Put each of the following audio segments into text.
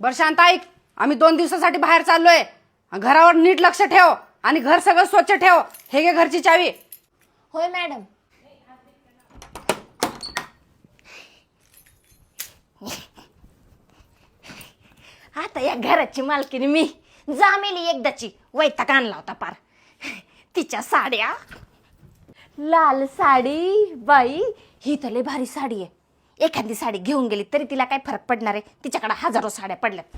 बर शांत ऐक, आम्ही 2 दिवसासाठी बाहेर चाललोय. घरावर नीट लक्ष ठेव आणि घर सगळं स्वच्छ ठेव. हे घे घरची चावी. होय मॅडम. आता या घराची मालकीनी मी जामेली एकदाची वैताग आणला होता पार. तिच्या साड्या, लाल साडी, बाई ही तर लय भारी साडी आहे. एखादी साडी घेऊन गेली तरी तिला काय फरक पडणार आहे, तिच्याकडे हजारो साड्या पडल्यात.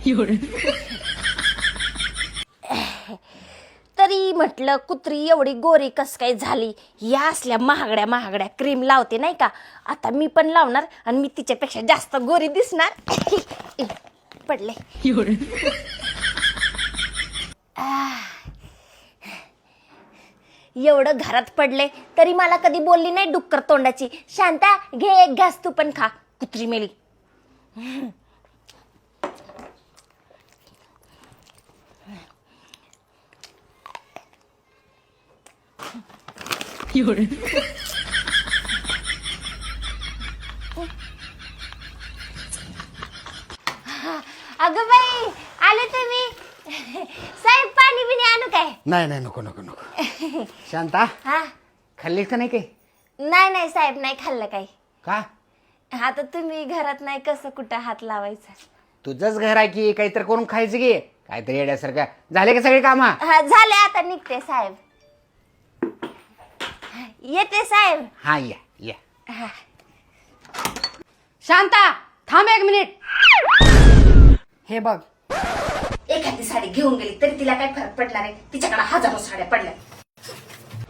तरी म्हटलं कुत्री एवढी गोरी कस काय झाली, या असल्या महागड्या महागड्या क्रीम लावते नाही का, आता मी पण लावणार आणि मी तिच्यापेक्षा जास्त गोरी दिसणार. पडले. एवढं घरात पडले तरी मला कधी बोलली नाही डुक्कर तोंडाची, शांता घे एक घास तू पण खा, कुत्री मेली. अगं बाई आले तुम्ही. साहेब पाणी बिणी आणू काय? नाही नाही, नको नको नको. शांता, हा खाल्लीस का नाही काही? नाही नाही साहेब, नाही खाल्लं काही. का? आता तुम्ही घरात नाही, कसं कुठं हात लावायचा. तुझंच घर आहे की, काहीतरी करून खायचं की. काहीतरी येण्यासारखं झाले का सगळे काम? हा झाले, आता निघते साहेब. येते साहेब. हा या या. हा. शांता थांब 1 मिनिट. हे बघ, एखादी साडी घेऊन गेली तरी तिला काय फरक पडणार आहे, तिच्याकडे हजारो साड्या पडल्या.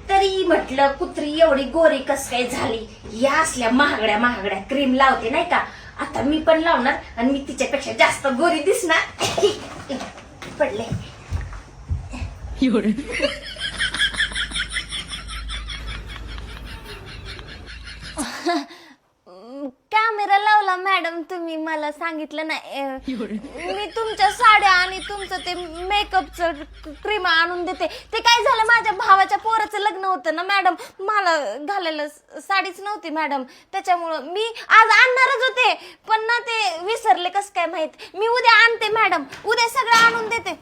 तरी म्हटलं कुत्री एवढी गोरी कस काय झाली, या असल्या महागड्या महागड्या क्रीम लावते नाही का, आता मी पण लावणार आणि मी तिच्यापेक्षा जास्त गोरी दिसणार. पडले. कॅमेरा लावला मॅडम, तुम्ही मला सांगितलं नाही. मी तुमच्या साड्या आणि तुमचं ते मेकअपचं क्रीम आणून देते. ते काय झालं, माझ्या भावाच्या पोराचं लग्न होतं ना मॅडम, मला घालायला साडीच नव्हती मॅडम, त्याच्यामुळं मी आज आणणारच होते पण ना ते विसरले कस काय माहित. मी उद्या आणते मॅडम, उद्या सगळं आणून देते.